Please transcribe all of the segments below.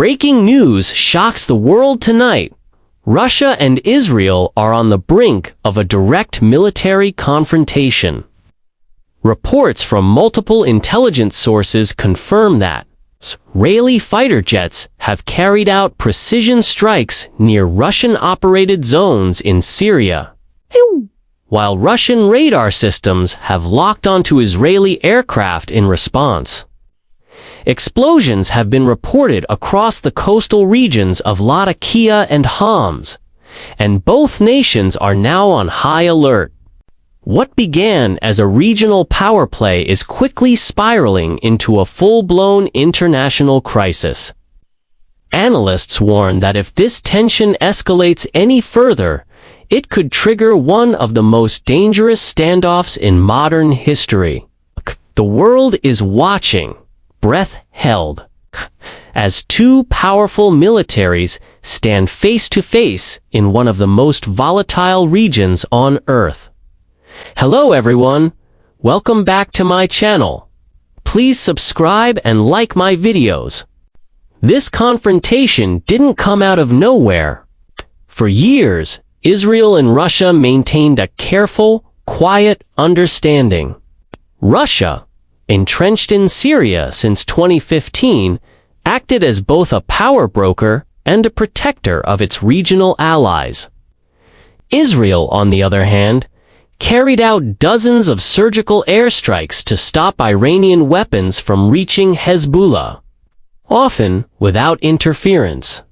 Breaking news shocks the world tonight. Russia and Israel are on the brink of a direct military confrontation. Reports from multiple intelligence sources confirm that Israeli fighter jets have carried out precision strikes near Russian-operated zones in Syria, while Russian radar systems have locked onto Israeli aircraft in response. Explosions have been reported across the coastal regions of Latakia and Homs, and both nations are now on high alert. What began as a regional power play is quickly spiraling into a full-blown international crisis. Analysts warn that if this tension escalates any further, it could trigger one of the most dangerous standoffs in modern history. The world is watching, breath held, as two powerful militaries stand face to face in one of the most volatile regions on Earth. Hello everyone, welcome back to my channel. Please subscribe and like my videos. This confrontation didn't come out of nowhere. For years, Israel and Russia maintained a careful, quiet understanding. Russia, entrenched in Syria since 2015, acted as both a power broker and a protector of its regional allies. Israel, on the other hand, carried out dozens of surgical airstrikes to stop Iranian weapons from reaching Hezbollah, often without interference.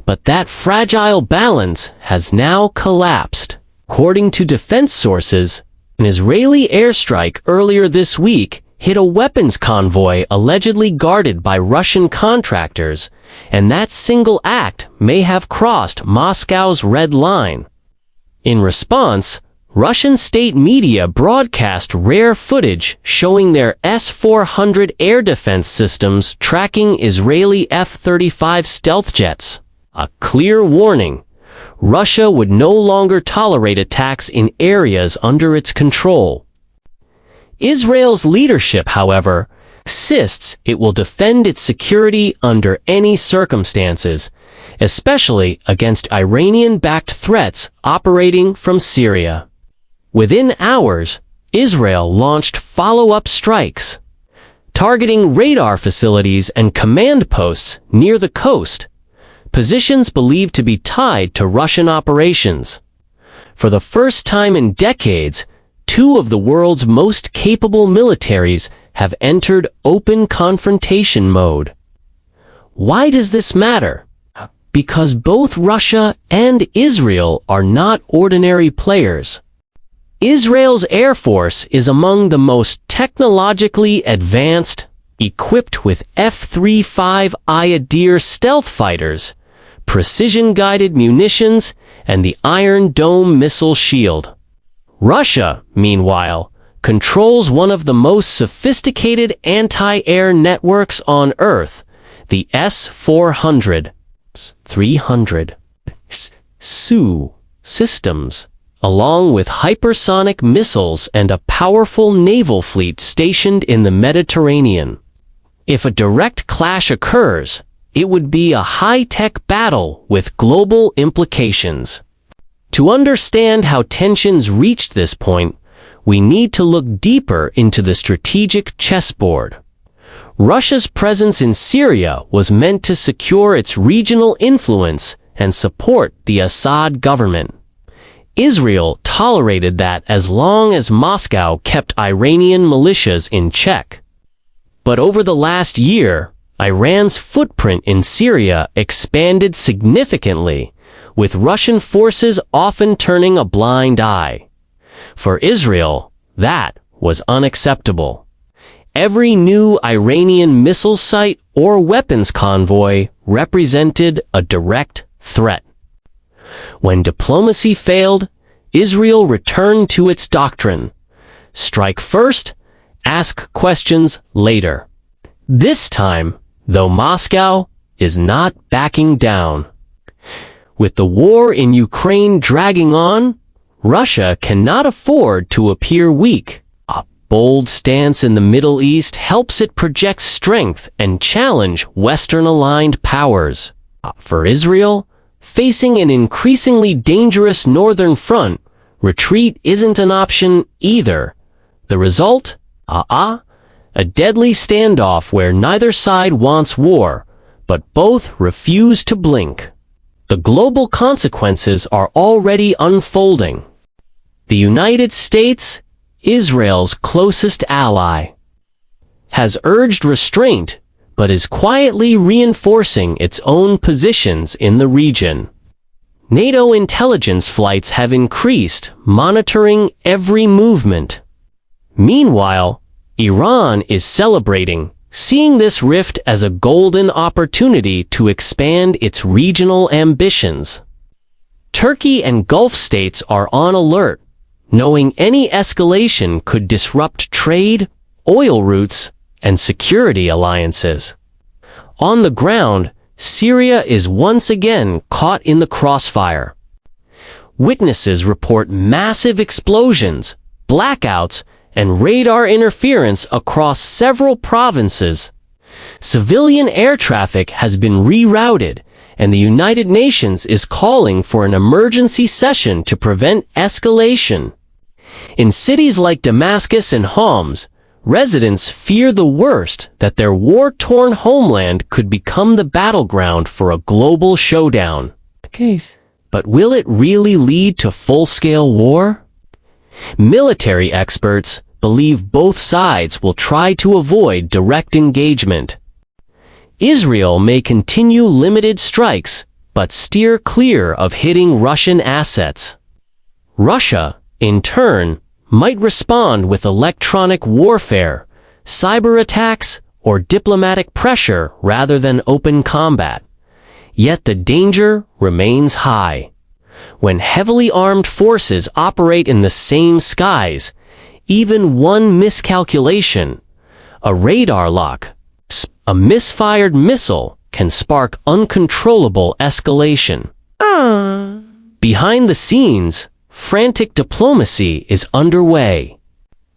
But that fragile balance has now collapsed. According to defense sources, an Israeli airstrike earlier this week hit a weapons convoy allegedly guarded by Russian contractors, and that single act may have crossed Moscow's red line. In response, Russian state media broadcast rare footage showing their S-400 air defense systems tracking Israeli F-35 stealth jets. A clear warning: Russia would no longer tolerate attacks in areas under its control. Israel's leadership, however, insists it will defend its security under any circumstances, especially against Iranian-backed threats operating from Syria. Within hours, Israel launched follow-up strikes, targeting radar facilities and command posts near the coast, positions believed to be tied to Russian operations. For the first time in decades, two of the world's most capable militaries have entered open confrontation mode. Why does this matter? Because both Russia and Israel are not ordinary players. Israel's Air Force is among the most technologically advanced, equipped with F-35I Adir stealth fighters, precision-guided munitions, and the Iron Dome missile shield. Russia, meanwhile, controls one of the most sophisticated anti-air networks on Earth, the S-400, 300 Su systems, along with hypersonic missiles and a powerful naval fleet stationed in the Mediterranean. If a direct clash occurs, it would be a high-tech battle with global implications. To understand how tensions reached this point, we need to look deeper into the strategic chessboard. Russia's presence in Syria was meant to secure its regional influence and support the Assad government. Israel tolerated that as long as Moscow kept Iranian militias in check. But over the last year, Iran's footprint in Syria expanded significantly, with Russian forces often turning a blind eye. For Israel, that was unacceptable. Every new Iranian missile site or weapons convoy represented a direct threat. When diplomacy failed, Israel returned to its doctrine: strike first, ask questions later. This time, though, Moscow is not backing down. With the war in Ukraine dragging on, Russia cannot afford to appear weak. bold stance in the Middle East helps it project strength and challenge Western-aligned powers. For Israel, facing an increasingly dangerous northern front, retreat isn't an option either. The result? A deadly standoff where neither side wants war, but both refuse to blink. The global consequences are already unfolding. The United States, Israel's closest ally, has urged restraint, but is quietly reinforcing its own positions in the region. NATO intelligence flights have increased, monitoring every movement. Meanwhile, Iran is celebrating, seeing this rift as a golden opportunity to expand its regional ambitions. Turkey and Gulf states are on alert, knowing any escalation could disrupt trade, oil routes, and security alliances. On the ground, Syria is once again caught in the crossfire. Witnesses report massive explosions, blackouts, and radar interference across several provinces. Civilian air traffic has been rerouted, and the United Nations is calling for an emergency session to prevent escalation. In cities like Damascus and Homs, residents fear the worst, that their war-torn homeland could become the battleground for a global showdown. But will it really lead to full-scale war? Military experts believe both sides will try to avoid direct engagement. Israel may continue limited strikes, but steer clear of hitting Russian assets. Russia, in turn, might respond with electronic warfare, cyber attacks, or diplomatic pressure rather than open combat. Yet the danger remains high. When heavily armed forces operate in the same skies, even one miscalculation, a radar lock, a misfired missile can spark uncontrollable escalation. Behind the scenes, frantic diplomacy is underway.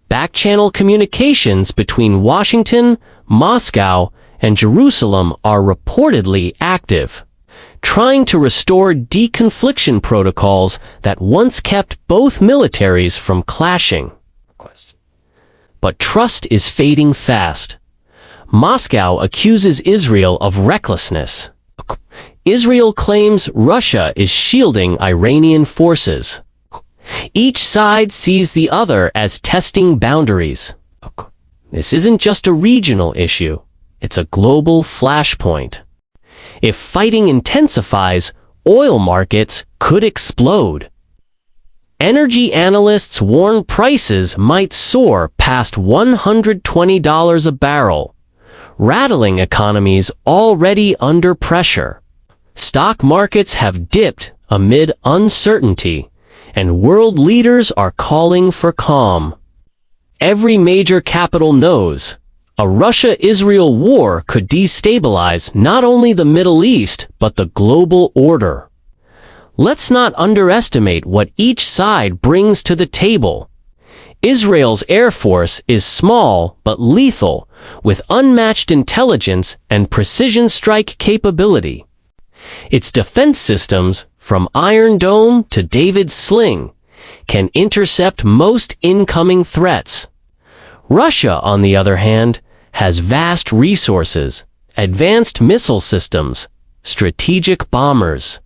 Back-channel communications between Washington, Moscow, and Jerusalem are reportedly active, trying to restore deconfliction protocols that once kept both militaries from clashing. But trust is fading fast. Moscow accuses Israel of recklessness. Israel claims Russia is shielding Iranian forces. Each side sees the other as testing boundaries. This isn't just a regional issue, it's a global flashpoint. If fighting intensifies, oil markets could explode. Energy analysts warn prices might soar past $120 a barrel, rattling economies already under pressure. Stock markets have dipped amid uncertainty, and world leaders are calling for calm. Every major capital knows a Russia-Israel war could destabilize not only the Middle East but the global order. Let's not underestimate what each side brings to the table. Israel's air force is small but lethal, with unmatched intelligence and precision strike capability. Its defense systems, from Iron Dome to David's Sling, can intercept most incoming threats. Russia, on the other hand, has vast resources, advanced missile systems, strategic bombers,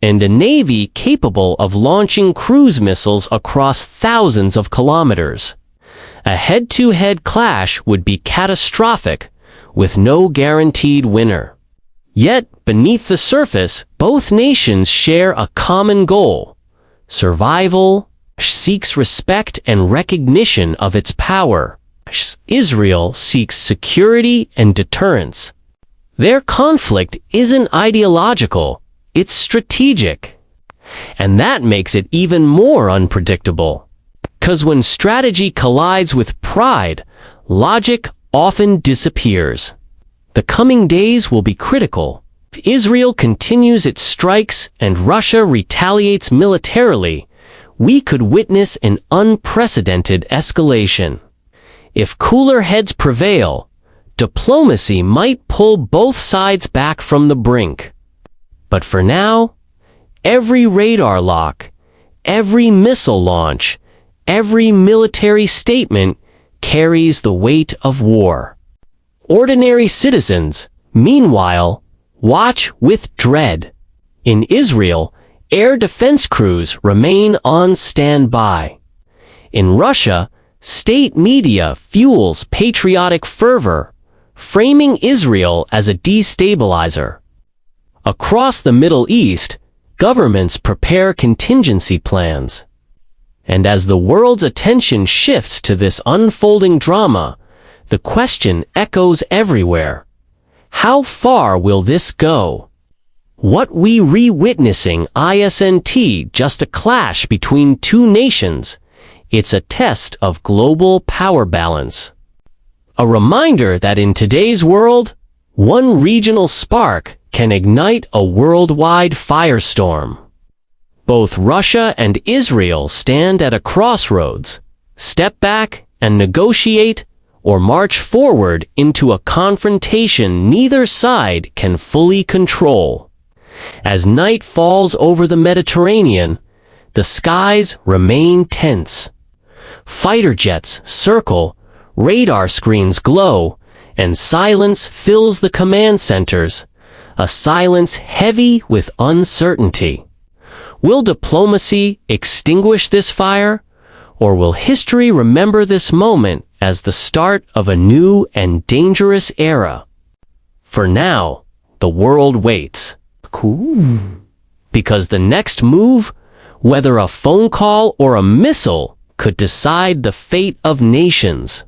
and a navy capable of launching cruise missiles across thousands of kilometers. A head-to-head clash would be catastrophic, with no guaranteed winner. Yet, beneath the surface, both nations share a common goal. Survival seeks respect and recognition of its power. Israel seeks security and deterrence. Their conflict isn't ideological, it's strategic. And that makes it even more unpredictable. 'Cause when strategy collides with pride, logic often disappears. The coming days will be critical. If Israel continues its strikes and Russia retaliates militarily, we could witness an unprecedented escalation. if cooler heads prevail, diplomacy might pull both sides back from the brink. But for now, every radar lock, every missile launch, every military statement carries the weight of war. Ordinary citizens, meanwhile, watch with dread. In Israel, air defense crews remain on standby. In Russia, state media fuels patriotic fervor, framing Israel as a destabilizer. Across the Middle East, governments prepare contingency plans. And as the world's attention shifts to this unfolding drama, the question echoes everywhere. How far will this go? What we re-witnessing isn't just a clash between two nations, it's a test of global power balance. A reminder that in today's world, one regional spark can ignite a worldwide firestorm. Both Russia and Israel stand at a crossroads. Step back and negotiate, or march forward into a confrontation neither side can fully control. As night falls over the Mediterranean, the skies remain tense. Fighter jets circle, radar screens glow, and silence fills the command centers, a silence heavy with uncertainty. Will diplomacy extinguish this fire, or will history remember this moment as the start of a new and dangerous era? For now, the world waits. Cool. Because the next move, whether a phone call or a missile, could decide the fate of nations.